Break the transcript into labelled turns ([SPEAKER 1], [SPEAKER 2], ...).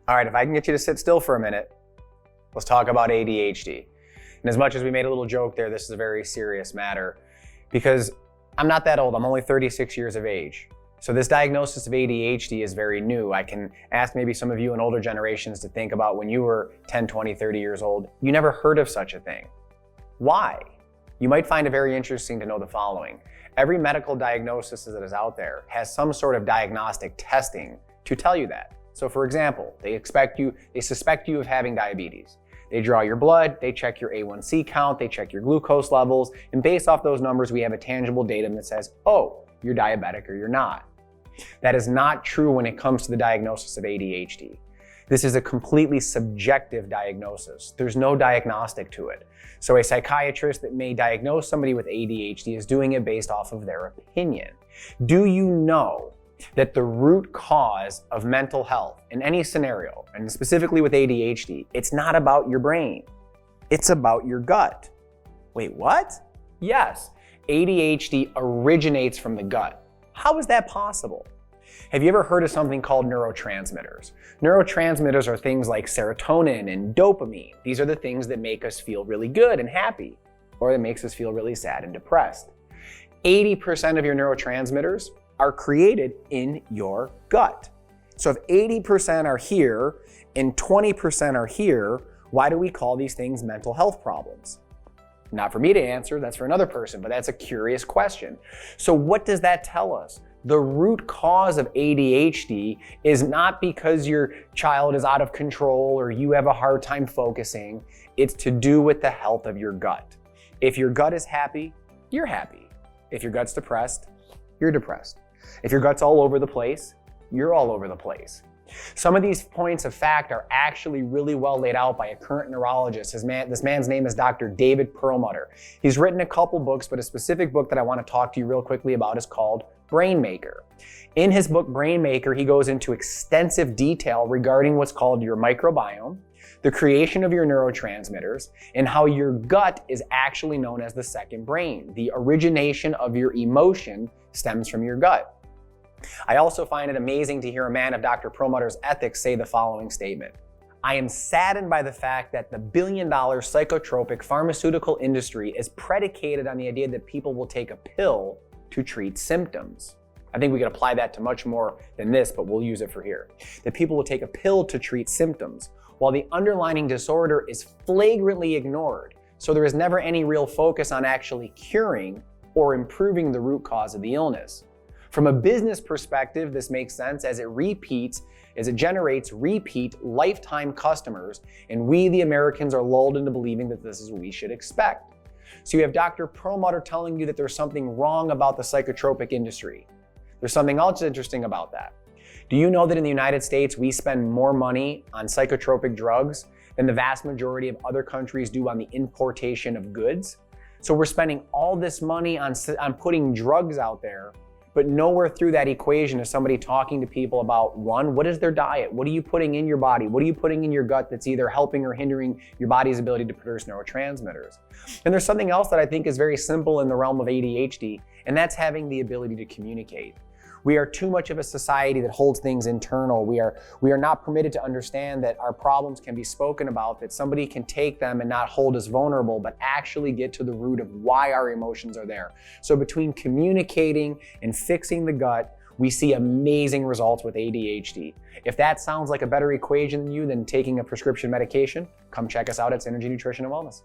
[SPEAKER 1] All right, if I can get you to sit still for a minute, let's talk about ADHD. And as much as we made a little joke there, this is a very serious matter because I'm not that old. I'm only 36 years of age. So this diagnosis of ADHD is very new. I can ask maybe some of you in older generations to think about when you were 10, 20, 30 years old. You never heard of such a thing. Why? You might find it very interesting to know the following. Every medical diagnosis that is out there has some sort of diagnostic testing to tell you that. So for example, they suspect you of having diabetes. They draw your blood, they check your A1C count, they check your glucose levels, and based off those numbers, we have a tangible datum that says, oh, you're diabetic or you're not. That is not true when it comes to the diagnosis of ADHD. This is a completely subjective diagnosis. There's no diagnostic to it. So a psychiatrist that may diagnose somebody with ADHD is doing it based off of their opinion. Do you know that the root cause of mental health in any scenario, and specifically with ADHD, it's not about your brain, it's about your gut? Wait, what? Yes, ADHD originates from the gut. How is that possible? Have you ever heard of something called neurotransmitters? Neurotransmitters are things like serotonin and dopamine. These are the things that make us feel really good and happy, or that makes us feel really sad and depressed. 80% of your neurotransmitters are created in your gut. So if 80% are here and 20% are here, why do we call these things mental health problems? Not for me to answer, that's for another person, but that's a curious question. So what does that tell us? The root cause of ADHD is not because your child is out of control or you have a hard time focusing. It's to do with the health of your gut. If your gut is happy, you're happy. If your gut's depressed, you're depressed. If your gut's all over the place, you're all over the place. Some of these points of fact are actually really well laid out by a current neurologist. This man's name is Dr. David Perlmutter. He's written a couple books, but a specific book that I want to talk to you real quickly about is called Brain Maker. In his book, Brain Maker, he goes into extensive detail regarding what's called your microbiome, the creation of your neurotransmitters, and how your gut is actually known as the second brain. The origination of your emotion stems from your gut. I also find it amazing to hear a man of Dr. Perlmutter's ethics say the following statement. I am saddened by the fact that the billion-dollar psychotropic pharmaceutical industry is predicated on the idea that people will take a pill to treat symptoms. I think we could apply that to much more than this, but we'll use it for here. That people will take a pill to treat symptoms, while the underlying disorder is flagrantly ignored. So there is never any real focus on actually curing or improving the root cause of the illness. From a business perspective, this makes sense as it generates repeat lifetime customers, and we, the Americans, are lulled into believing that this is what we should expect. So you have Dr. Perlmutter telling you that there's something wrong about the psychotropic industry. There's something else interesting about that. Do you know that in the United States, we spend more money on psychotropic drugs than the vast majority of other countries do on the importation of goods? So we're spending all this money on putting drugs out there, but nowhere through that equation is somebody talking to people about, one, what is their diet? What are you putting in your body? What are you putting in your gut that's either helping or hindering your body's ability to produce neurotransmitters? And there's something else that I think is very simple in the realm of ADHD, and that's having the ability to communicate. We are too much of a society that holds things internal. We are not permitted to understand that our problems can be spoken about, that somebody can take them and not hold us vulnerable, but actually get to the root of why our emotions are there. So between communicating and fixing the gut, we see amazing results with ADHD. If that sounds like a better equation than taking a prescription medication, come check us out at Scaringi Nutrition and Wellness.